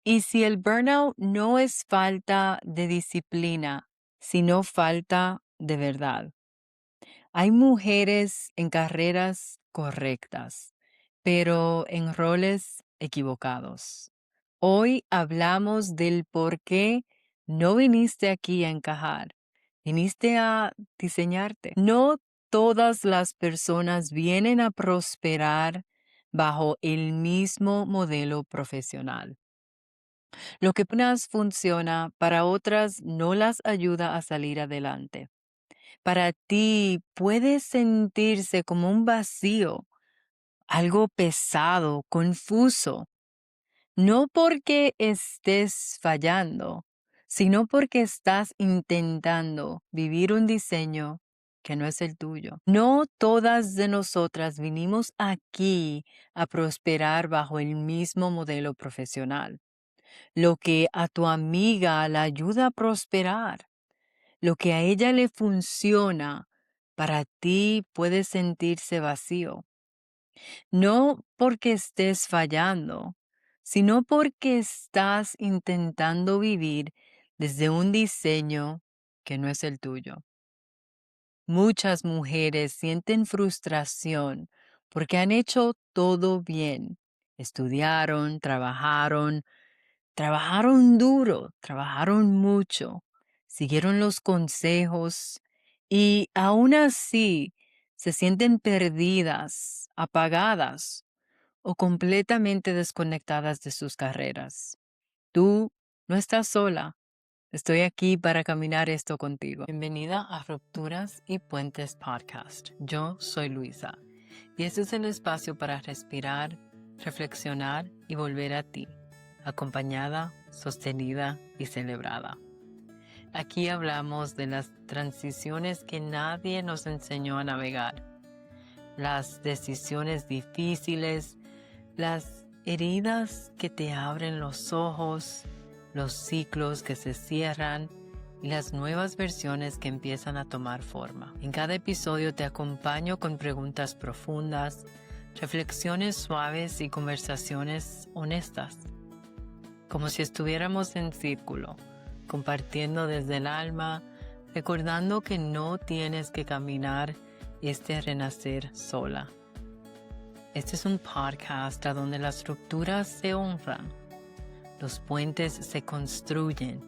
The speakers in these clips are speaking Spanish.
Y si el burnout no es falta de disciplina, sino falta de verdad. Hay mujeres en carreras correctas, pero en roles equivocados. Hoy hablamos del por qué no viniste aquí a encajar, viniste a diseñarte. No todas las personas vienen a prosperar bajo el mismo modelo profesional. Lo que para unas funciona, para otras no las ayuda a salir adelante. Para ti puede sentirse como un vacío, algo pesado, confuso, no porque estés fallando, sino porque estás intentando vivir un diseño que no es el tuyo. No todas de nosotras vinimos aquí a prosperar bajo el mismo modelo profesional. Lo que a tu amiga la ayuda a prosperar, lo que a ella le funciona, para ti puede sentirse vacío. No porque estés fallando, sino porque estás intentando vivir desde un diseño que no es el tuyo. Muchas mujeres sienten frustración porque han hecho todo bien. Estudiaron, trabajaron duro, trabajaron mucho, siguieron los consejos y aún así se sienten perdidas, apagadas o completamente desconectadas de sus carreras. Tú no estás sola. Estoy aquí para caminar esto contigo. Bienvenida a Rupturas y Puentes Podcast. Yo soy Luisa y este es el espacio para respirar, reflexionar y volver a ti, acompañada, sostenida y celebrada. Aquí hablamos de las transiciones que nadie nos enseñó a navegar, las decisiones difíciles, las heridas que te abren los ojos, los ciclos que se cierran y las nuevas versiones que empiezan a tomar forma. En cada episodio te acompaño con preguntas profundas, reflexiones suaves y conversaciones honestas, como si estuviéramos en círculo, compartiendo desde el alma, recordando que no tienes que caminar este renacer sola. Este es un podcast a donde las rupturas se honran, los puentes se construyen,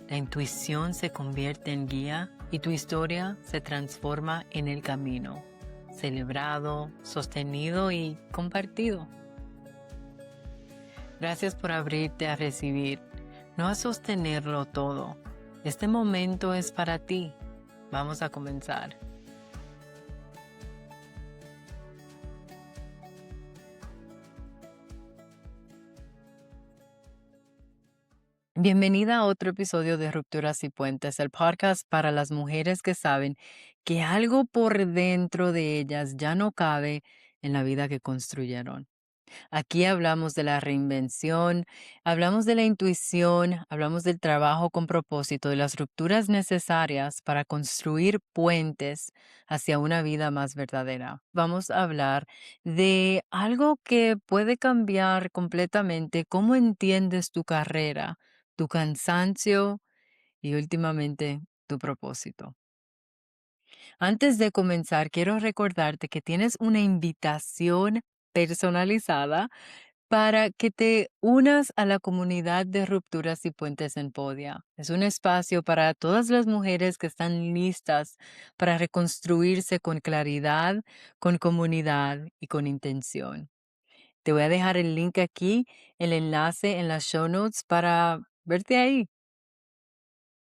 la intuición se convierte en guía y tu historia se transforma en el camino, celebrado, sostenido y compartido. Gracias por abrirte a recibir, no a sostenerlo todo. Este momento es para ti. Vamos a comenzar. Bienvenida a otro episodio de Rupturas y Puentes, el podcast para las mujeres que saben que algo por dentro de ellas ya no cabe en la vida que construyeron. Aquí hablamos de la reinvención, hablamos de la intuición, hablamos del trabajo con propósito, de las rupturas necesarias para construir puentes hacia una vida más verdadera. Vamos a hablar de algo que puede cambiar completamente cómo entiendes tu carrera, tu cansancio y últimamente tu propósito. Antes de comenzar, quiero recordarte que tienes una invitación personalizada para que te unas a la comunidad de Rupturas y Puentes en Podia. Es un espacio para todas las mujeres que están listas para reconstruirse con claridad, con comunidad y con intención. Te voy a dejar el link aquí, el enlace en las show notes para verte ahí.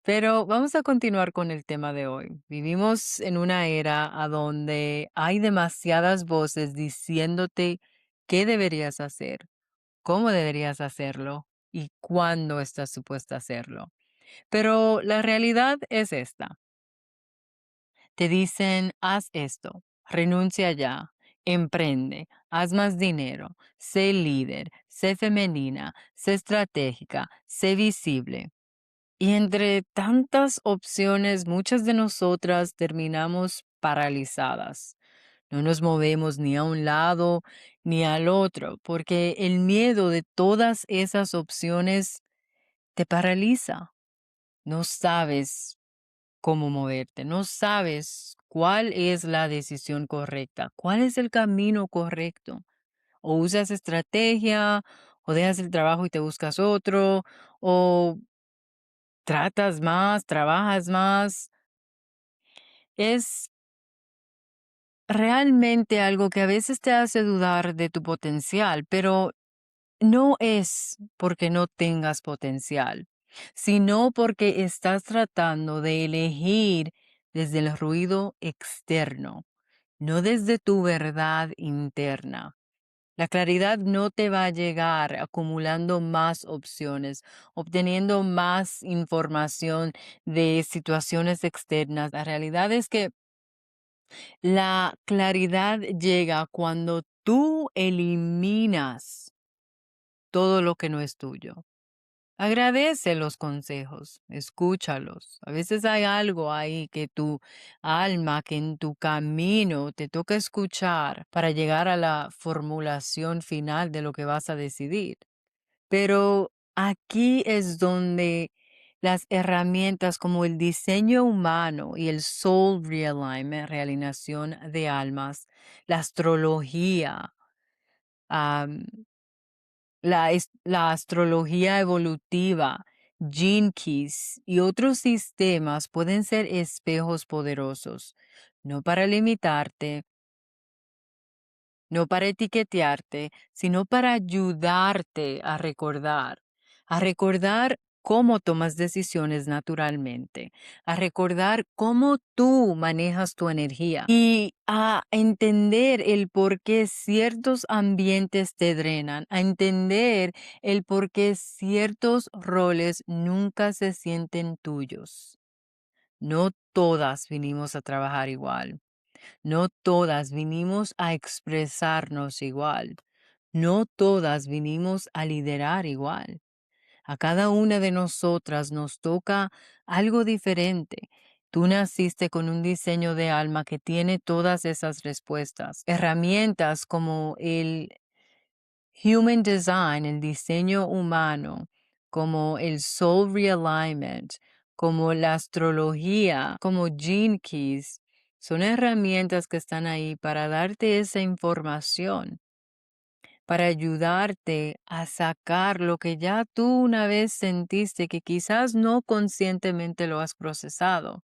Pero vamos a continuar con el tema de hoy. Vivimos en una era a donde hay demasiadas voces diciéndote qué deberías hacer, cómo deberías hacerlo y cuándo estás supuesta a hacerlo. Pero la realidad es esta. Te dicen, haz esto, renuncia ya, emprende, haz más dinero, sé líder, sé femenina, sé estratégica, sé visible. Y entre tantas opciones, muchas de nosotras terminamos paralizadas. No nos movemos ni a un lado ni al otro, porque el miedo de todas esas opciones te paraliza. No sabes cómo moverte, no sabes cuál es la decisión correcta, cuál es el camino correcto. O usas estrategia, o dejas el trabajo y te buscas otro, o tratas más, trabajas más. Es realmente algo que a veces te hace dudar de tu potencial, pero no es porque no tengas potencial, sino porque estás tratando de elegir desde el ruido externo, no desde tu verdad interna. La claridad no te va a llegar acumulando más opciones, obteniendo más información de situaciones externas. La realidad es que la claridad llega cuando tú eliminas todo lo que no es tuyo. Agradece los consejos, escúchalos. A veces hay algo ahí que tu alma, que en tu camino te toca escuchar para llegar a la formulación final de lo que vas a decidir. Pero aquí es donde las herramientas como el diseño humano y el soul realignment, realineación de almas, la astrología, la astrología evolutiva, Gene Keys y otros sistemas pueden ser espejos poderosos, no para limitarte, no para etiquetearte, sino para ayudarte a recordar cómo tomas decisiones naturalmente, a recordar cómo tú manejas tu energía y a entender el por qué ciertos ambientes te drenan, a entender el por qué ciertos roles nunca se sienten tuyos. No todas vinimos a trabajar igual. No todas vinimos a expresarnos igual. No todas vinimos a liderar igual. A cada una de nosotras nos toca algo diferente. Tú naciste con un diseño de alma que tiene todas esas respuestas. Herramientas como el Human Design, el diseño humano, como el Soul Realignment, como la astrología, como Gene Keys, son herramientas que están ahí para darte esa información, para ayudarte a sacar lo que ya tú una vez sentiste que quizás no conscientemente lo has procesado.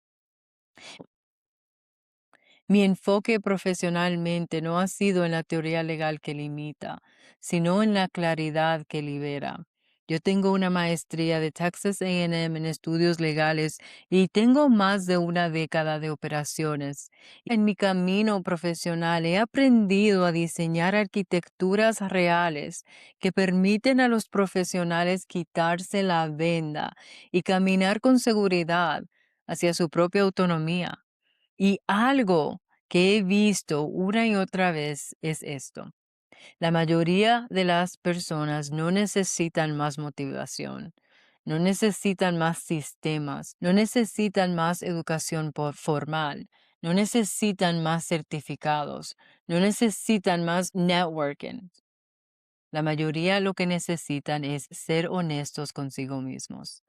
Mi enfoque profesionalmente no ha sido en la teoría legal que limita, sino en la claridad que libera. Yo tengo una maestría de Texas A&M en estudios legales y tengo más de una década de operaciones. En mi camino profesional he aprendido a diseñar arquitecturas reales que permiten a los profesionales quitarse la venda y caminar con seguridad hacia su propia autonomía. Y algo que he visto una y otra vez es esto. La mayoría de las personas no necesitan más motivación, no necesitan más sistemas, no necesitan más educación formal, no necesitan más certificados, no necesitan más networking. La mayoría lo que necesitan es ser honestos consigo mismos.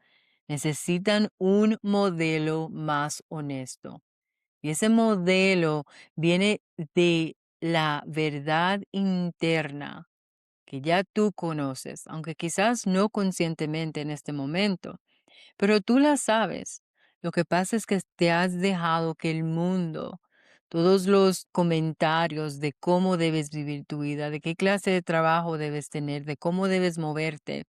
Necesitan un modelo más honesto. Y ese modelo viene de la verdad interna que ya tú conoces, aunque quizás no conscientemente en este momento, pero tú la sabes. Lo que pasa es que te has dejado que el mundo, todos los comentarios de cómo debes vivir tu vida, de qué clase de trabajo debes tener, de cómo debes moverte,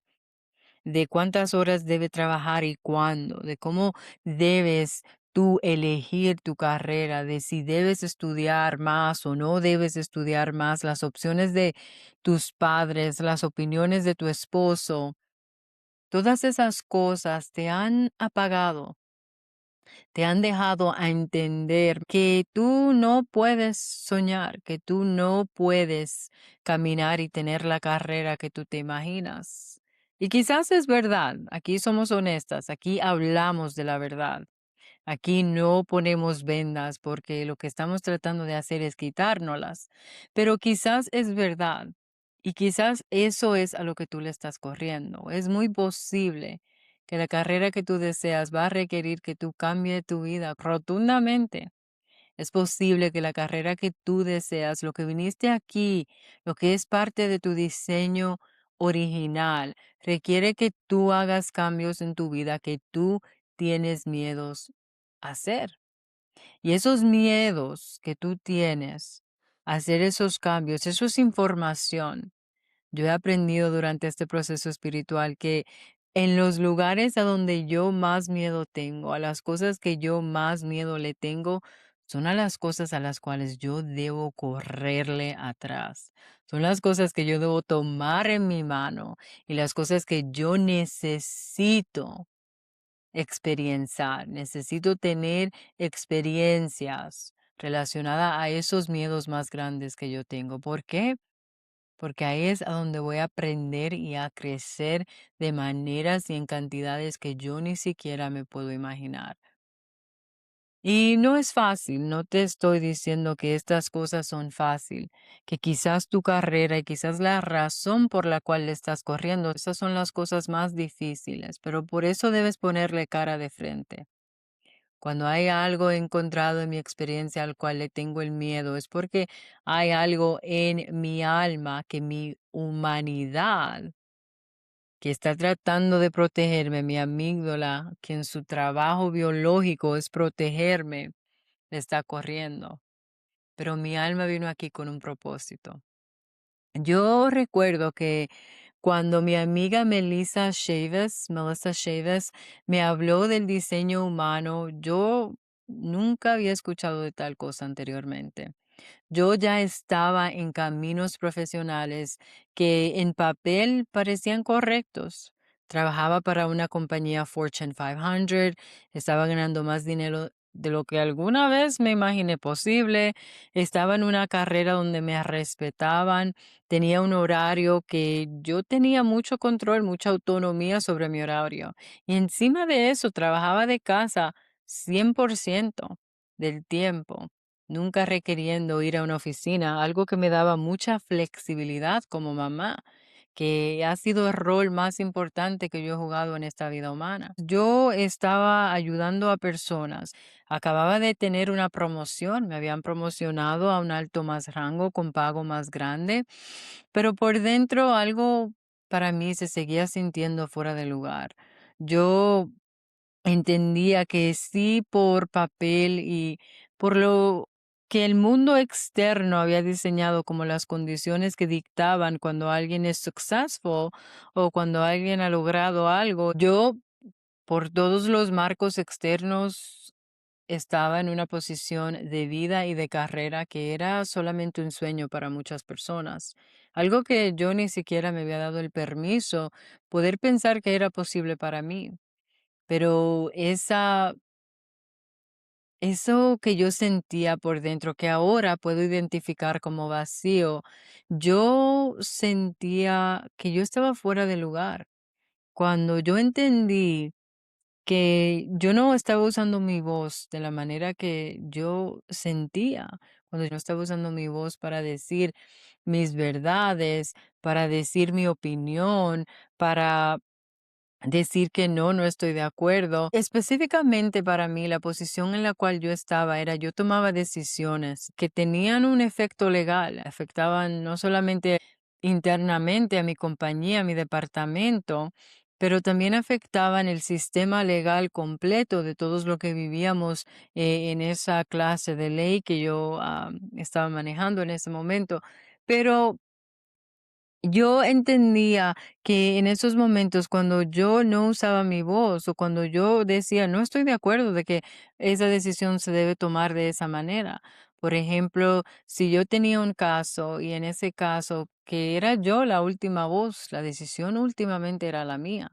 de cuántas horas debe trabajar y cuándo, de cómo debes tú elegir tu carrera, de si debes estudiar más o no debes estudiar más, las opciones de tus padres, las opiniones de tu esposo, todas esas cosas te han apagado, te han dejado a entender que tú no puedes soñar, que tú no puedes caminar y tener la carrera que tú te imaginas. Y quizás es verdad, aquí somos honestas, aquí hablamos de la verdad, Aquí no ponemos vendas porque lo que estamos tratando de hacer es quitárnoslas. Pero quizás es verdad y quizás eso es a lo que tú le estás corriendo. Es muy posible que la carrera que tú deseas va a requerir que tú cambies tu vida rotundamente. Es posible que la carrera que tú deseas, lo que viniste aquí, lo que es parte de tu diseño original, requiere que tú hagas cambios en tu vida que tú tienes miedos a hacer. Y esos miedos que tú tienes a hacer esos cambios, eso es información. Yo he aprendido durante este proceso espiritual que en los lugares a donde yo más miedo tengo, a las cosas que yo más miedo le tengo, son a las cosas a las cuales yo debo correrle atrás. Son las cosas que yo debo tomar en mi mano y las cosas que yo necesito experienciar. Necesito tener experiencias relacionadas a esos miedos más grandes que yo tengo. ¿Por qué? Porque ahí es a donde voy a aprender y a crecer de maneras y en cantidades que yo ni siquiera me puedo imaginar. Y no es fácil, no te estoy diciendo que estas cosas son fácil, que quizás tu carrera y quizás la razón por la cual le estás corriendo, esas son las cosas más difíciles, pero por eso debes ponerle cara de frente. Cuando hay algo encontrado en mi experiencia al cual le tengo el miedo, es porque hay algo en mi alma que mi humanidad, que está tratando de protegerme, mi amígdala, que en su trabajo biológico es protegerme, le está corriendo. Pero mi alma vino aquí con un propósito. Yo recuerdo que cuando mi amiga Melissa Chaves, me habló del diseño humano, yo nunca había escuchado de tal cosa anteriormente. Yo ya estaba en caminos profesionales que en papel parecían correctos. Trabajaba para una compañía Fortune 500, estaba ganando más dinero de lo que alguna vez me imaginé posible, estaba en una carrera donde me respetaban, tenía un horario que yo tenía mucho control, mucha autonomía sobre mi horario. Y encima de eso, trabajaba de casa 100% del tiempo, nunca requiriendo ir a una oficina, algo que me daba mucha flexibilidad como mamá, que ha sido el rol más importante que yo he jugado en esta vida humana. Yo estaba ayudando a personas. Acababa de tener una promoción, me habían promocionado a un alto más rango con pago más grande, pero por dentro algo para mí se seguía sintiendo fuera de lugar. Yo entendía que sí, por papel y por lo que el mundo externo había diseñado como las condiciones que dictaban cuando alguien es successful o cuando alguien ha logrado algo. Yo, por todos los marcos externos, estaba en una posición de vida y de carrera que era solamente un sueño para muchas personas. Algo que yo ni siquiera me había dado el permiso poder pensar que era posible para mí. Pero eso que yo sentía por dentro, que ahora puedo identificar como vacío, yo sentía que yo estaba fuera de lugar. Cuando yo entendí que yo no estaba usando mi voz de la manera que yo sentía, cuando yo estaba usando mi voz para decir mis verdades, para decir mi opinión, para decir que no, no estoy de acuerdo. Específicamente para mí, la posición en la cual yo estaba era yo tomaba decisiones que tenían un efecto legal, afectaban no solamente internamente a mi compañía, a mi departamento, pero también afectaban el sistema legal completo de todos lo que vivíamos en esa clase de ley que yo estaba manejando en ese momento. Pero yo entendía que en esos momentos, cuando yo no usaba mi voz o cuando yo decía, no estoy de acuerdo de que esa decisión se debe tomar de esa manera. Por ejemplo, si yo tenía un caso y en ese caso que era yo la última voz, la decisión últimamente era la mía.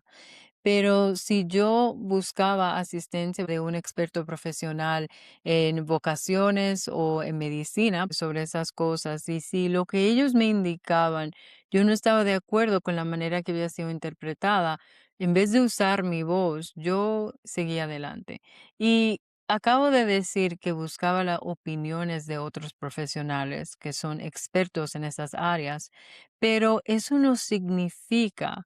Pero si yo buscaba asistencia de un experto profesional en vocaciones o en medicina sobre esas cosas, y si lo que ellos me indicaban, yo no estaba de acuerdo con la manera que había sido interpretada, en vez de usar mi voz, yo seguía adelante. Acabo de decir que buscaba las opiniones de otros profesionales que son expertos en esas áreas, pero eso no significa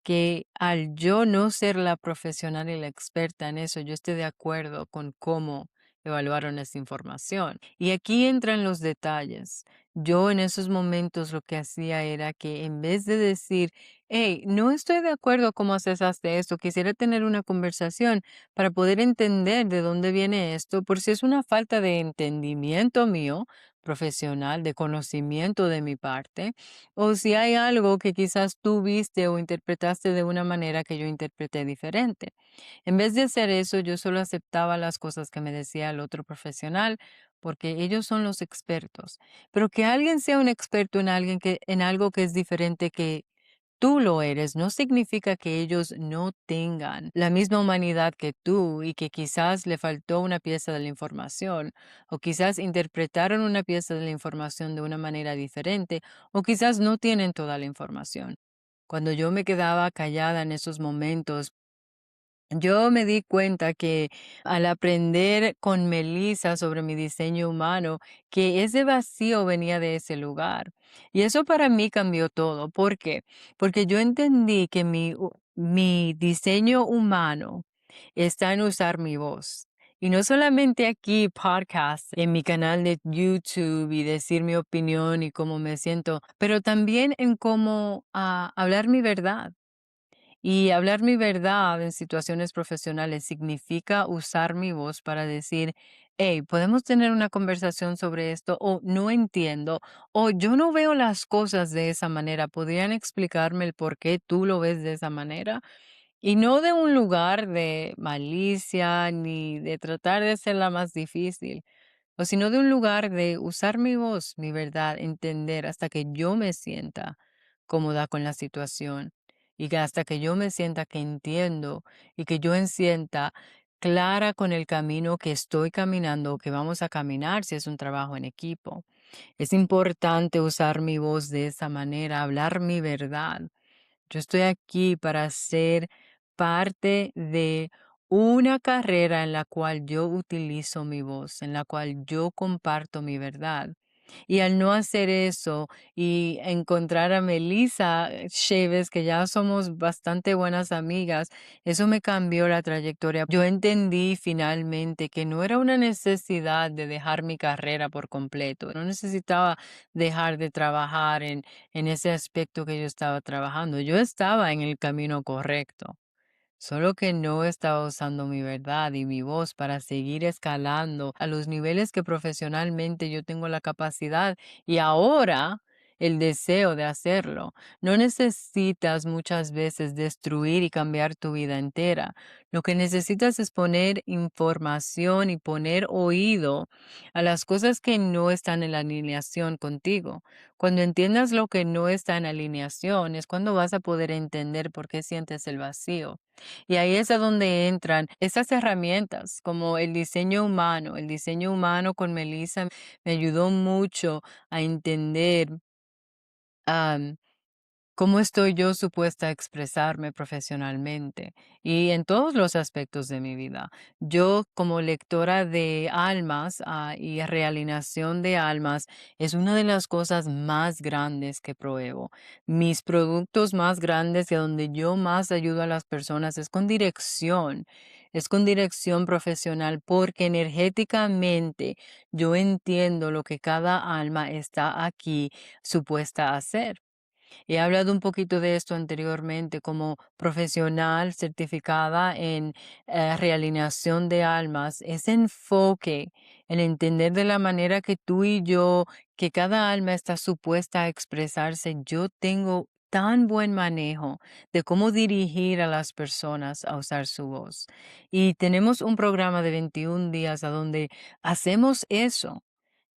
que al yo no ser la profesional y la experta en eso, yo esté de acuerdo con cómo evaluaron esa información. Y aquí entran los detalles. Yo en esos momentos lo que hacía era que en vez de decir, hey, no estoy de acuerdo cómo acesaste esto, quisiera tener una conversación para poder entender de dónde viene esto, por si es una falta de entendimiento mío profesional, de conocimiento de mi parte, o si hay algo que quizás tú viste o interpretaste de una manera que yo interpreté diferente. En vez de hacer eso, yo solo aceptaba las cosas que me decía el otro profesional, porque ellos son los expertos. Pero que alguien sea un experto en alguien en algo que es diferente que tú lo eres, no significa que ellos no tengan la misma humanidad que tú y que quizás le faltó una pieza de la información, o quizás interpretaron una pieza de la información de una manera diferente, o quizás no tienen toda la información. Cuando yo me quedaba callada en esos momentos, yo me di cuenta que al aprender con Melissa sobre mi diseño humano, que ese vacío venía de ese lugar. Y eso para mí cambió todo. ¿Por qué? Porque yo entendí que mi diseño humano está en usar mi voz. Y no solamente aquí, podcast, en mi canal de YouTube y decir mi opinión y cómo me siento, pero también en cómo hablar mi verdad. Y hablar mi verdad en situaciones profesionales significa usar mi voz para decir, hey, podemos tener una conversación sobre esto, o no entiendo, o yo no veo las cosas de esa manera. ¿Podrían explicarme el por qué tú lo ves de esa manera? Y no de un lugar de malicia ni de tratar de ser la más difícil, o sino de un lugar de usar mi voz, mi verdad, entender hasta que yo me sienta cómoda con la situación y que hasta que yo me sienta que entiendo y que yo me sienta clara con el camino que estoy caminando o que vamos a caminar si es un trabajo en equipo. Es importante usar mi voz de esa manera, hablar mi verdad. Yo estoy aquí para ser parte de una carrera en la cual yo utilizo mi voz, en la cual yo comparto mi verdad. Y al no hacer eso y encontrar a Melissa Chévez, que ya somos bastante buenas amigas, eso me cambió la trayectoria. Yo entendí finalmente que no era una necesidad de dejar mi carrera por completo. No necesitaba dejar de trabajar en ese aspecto que yo estaba trabajando. Yo estaba en el camino correcto. Solo que no estaba usando mi verdad y mi voz para seguir escalando a los niveles que profesionalmente yo tengo la capacidad y ahora el deseo de hacerlo. No necesitas muchas veces destruir y cambiar tu vida entera. Lo que necesitas es poner información y poner oído a las cosas que no están en la alineación contigo. Cuando entiendas lo que no está en alineación es cuando vas a poder entender por qué sientes el vacío. Y ahí es a donde entran esas herramientas como el diseño humano. El diseño humano con Melissa me ayudó mucho a entender ¿cómo estoy yo supuesta a expresarme profesionalmente? Y en todos los aspectos de mi vida. Yo como lectora de almas y realinación de almas es una de las cosas más grandes que pruebo. Mis productos más grandes y a donde yo más ayudo a las personas es con dirección profesional porque energéticamente yo entiendo lo que cada alma está aquí supuesta a hacer. He hablado un poquito de esto anteriormente como profesional certificada en realineación de almas. Ese enfoque en entender de la manera que tú y yo, que cada alma está supuesta a expresarse, yo tengo tan buen manejo de cómo dirigir a las personas a usar su voz. Y tenemos un programa de 21 días a donde hacemos eso,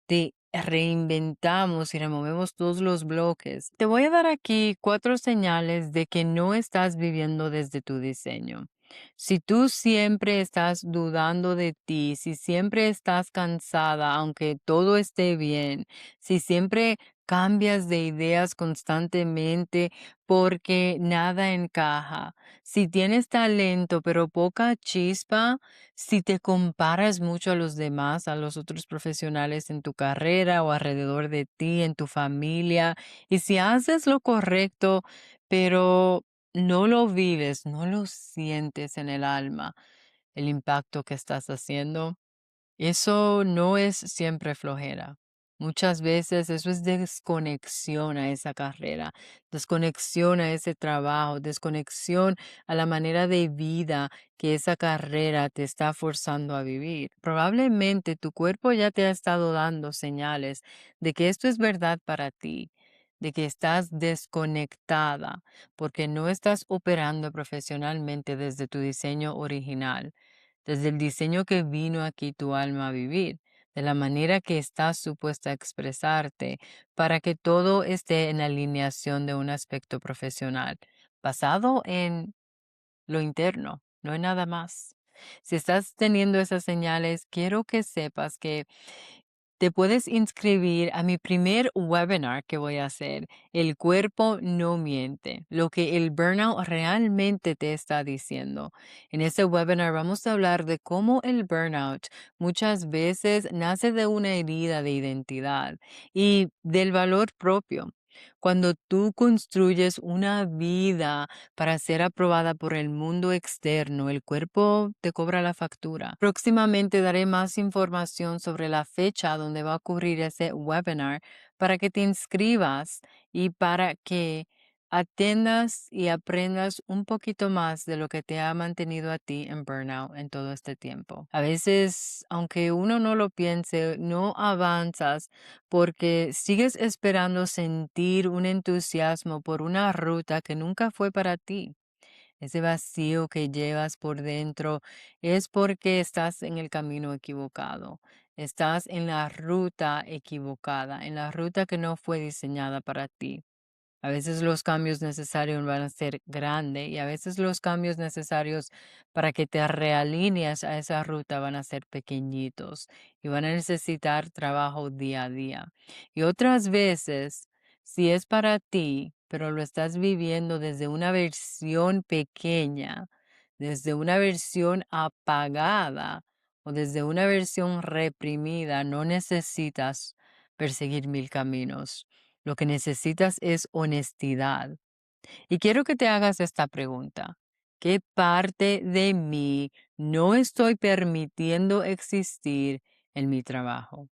te reinventamos y removemos todos los bloques. Te voy a dar aquí 4 señales de que no estás viviendo desde tu diseño. Si tú siempre estás dudando de ti, si siempre estás cansada, aunque todo esté bien, si siempre cambias de ideas constantemente porque nada encaja. Si tienes talento, pero poca chispa, si te comparas mucho a los demás, a los otros profesionales en tu carrera o alrededor de ti, en tu familia, y si haces lo correcto, pero no lo vives, no lo sientes en el alma, el impacto que estás haciendo. Eso no es siempre flojera. Muchas veces eso es desconexión a esa carrera, desconexión a ese trabajo, desconexión a la manera de vida que esa carrera te está forzando a vivir. Probablemente tu cuerpo ya te ha estado dando señales de que esto es verdad para ti, de que estás desconectada porque no estás operando profesionalmente desde tu diseño original, desde el diseño que vino aquí tu alma a vivir, de la manera que estás supuesta a expresarte, para que todo esté en alineación de un aspecto profesional, basado en lo interno, no en nada más. Si estás teniendo esas señales, quiero que sepas que te puedes inscribir a mi primer webinar que voy a hacer, El cuerpo no miente, lo que el burnout realmente te está diciendo. En ese webinar vamos a hablar de cómo el burnout muchas veces nace de una herida de identidad y del valor propio. Cuando tú construyes una vida para ser aprobada por el mundo externo, el cuerpo te cobra la factura. Próximamente daré más información sobre la fecha donde va a ocurrir ese webinar para que te inscribas y para que atiendas y aprendas un poquito más de lo que te ha mantenido a ti en burnout en todo este tiempo. A veces, aunque uno no lo piense, no avanzas porque sigues esperando sentir un entusiasmo por una ruta que nunca fue para ti. Ese vacío que llevas por dentro es porque estás en el camino equivocado. Estás en la ruta equivocada, en la ruta que no fue diseñada para ti. A veces los cambios necesarios van a ser grandes y a veces los cambios necesarios para que te realinees a esa ruta van a ser pequeñitos y van a necesitar trabajo día a día. Y otras veces, si es para ti, pero lo estás viviendo desde una versión pequeña, desde una versión apagada o desde una versión reprimida, no necesitas perseguir mil caminos. Lo que necesitas es honestidad. Y quiero que te hagas esta pregunta. ¿Qué parte de mí no estoy permitiendo existir en mi trabajo?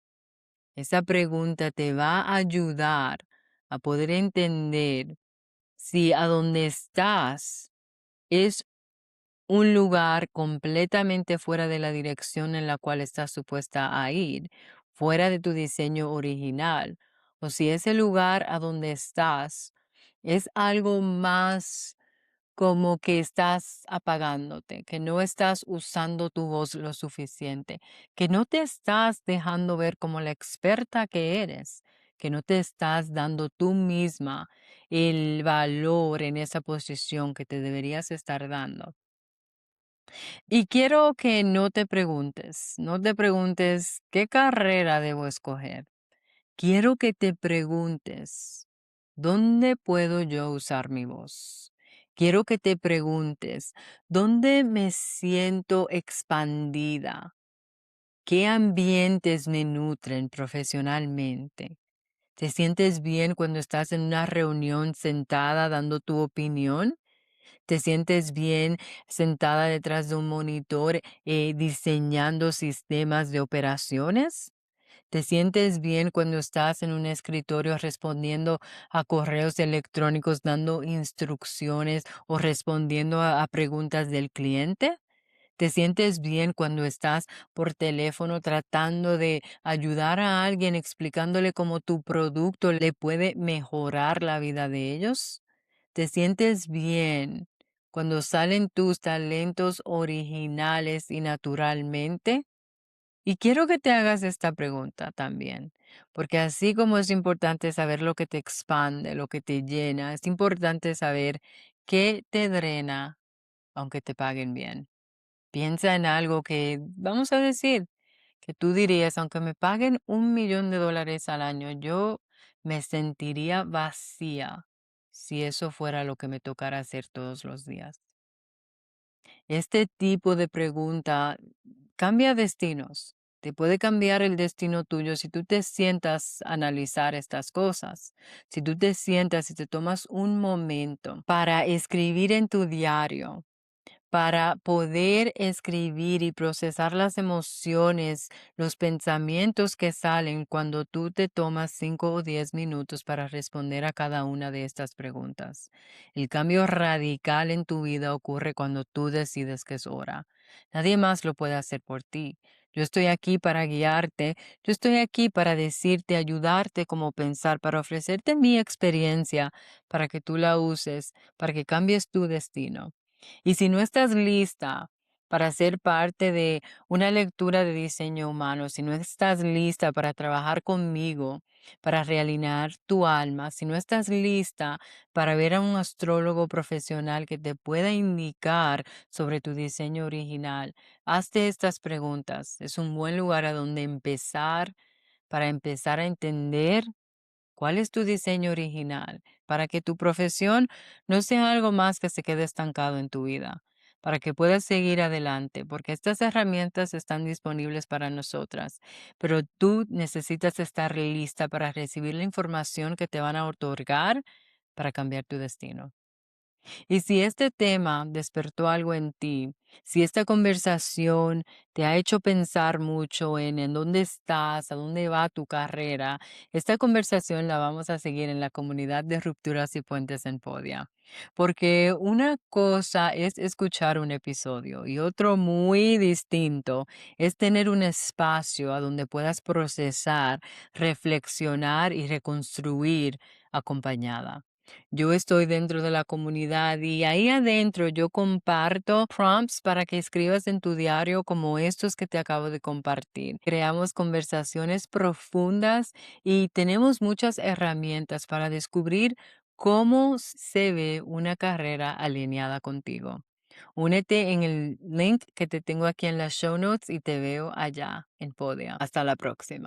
Esa pregunta te va a ayudar a poder entender si a donde estás es un lugar completamente fuera de la dirección en la cual estás supuesta a ir, fuera de tu diseño original, o si ese lugar a donde estás es algo más como que estás apagándote, que no estás usando tu voz lo suficiente, que no te estás dejando ver como la experta que eres, que no te estás dando tú misma el valor en esa posición que te deberías estar dando. Y quiero que no te preguntes qué carrera debo escoger. Quiero que te preguntes, ¿dónde puedo yo usar mi voz? Quiero que te preguntes, ¿dónde me siento expandida? ¿Qué ambientes me nutren profesionalmente? ¿Te sientes bien cuando estás en una reunión sentada dando tu opinión? ¿Te sientes bien sentada detrás de un monitor diseñando sistemas de operaciones? ¿Te sientes bien cuando estás en un escritorio respondiendo a correos electrónicos, dando instrucciones o respondiendo a preguntas del cliente? ¿Te sientes bien cuando estás por teléfono tratando de ayudar a alguien explicándole cómo tu producto le puede mejorar la vida de ellos? ¿Te sientes bien cuando salen tus talentos originales y naturalmente? Y quiero que te hagas esta pregunta también, porque así como es importante saber lo que te expande, lo que te llena, es importante saber qué te drena, aunque te paguen bien. Piensa en algo que, vamos a decir, que tú dirías, aunque me paguen $1,000,000 al año, yo me sentiría vacía si eso fuera lo que me tocara hacer todos los días. Este tipo de pregunta cambia destinos. Te puede cambiar el destino tuyo si tú te sientas a analizar estas cosas. Si tú te sientas y te tomas un momento para escribir en tu diario, para poder escribir y procesar las emociones, los pensamientos que salen cuando tú te tomas 5 o 10 minutos para responder a cada una de estas preguntas. El cambio radical en tu vida ocurre cuando tú decides que es hora. Nadie más lo puede hacer por ti. Yo estoy aquí para guiarte, yo estoy aquí para decirte, ayudarte cómo pensar, para ofrecerte mi experiencia, para que tú la uses, para que cambies tu destino. Y si no estás lista para ser parte de una lectura de diseño humano, si no estás lista para trabajar conmigo, para realinear tu alma, si no estás lista para ver a un astrólogo profesional que te pueda indicar sobre tu diseño original, hazte estas preguntas. Es un buen lugar a donde empezar para empezar a entender ¿cuál es tu diseño original? Para que tu profesión no sea algo más que se quede estancado en tu vida, para que puedas seguir adelante, porque estas herramientas están disponibles para nosotras, pero tú necesitas estar lista para recibir la información que te van a otorgar para cambiar tu destino. Y si este tema despertó algo en ti, si esta conversación te ha hecho pensar mucho en dónde estás, a dónde va tu carrera, esta conversación la vamos a seguir en la comunidad de Rupturas y Puentes en Podia. Porque una cosa es escuchar un episodio y otro muy distinto es tener un espacio a donde puedas procesar, reflexionar y reconstruir acompañada. Yo estoy dentro de la comunidad y ahí adentro yo comparto prompts para que escribas en tu diario como estos que te acabo de compartir. Creamos conversaciones profundas y tenemos muchas herramientas para descubrir cómo se ve una carrera alineada contigo. Únete en el link que te tengo aquí en las show notes y te veo allá en Podia. Hasta la próxima.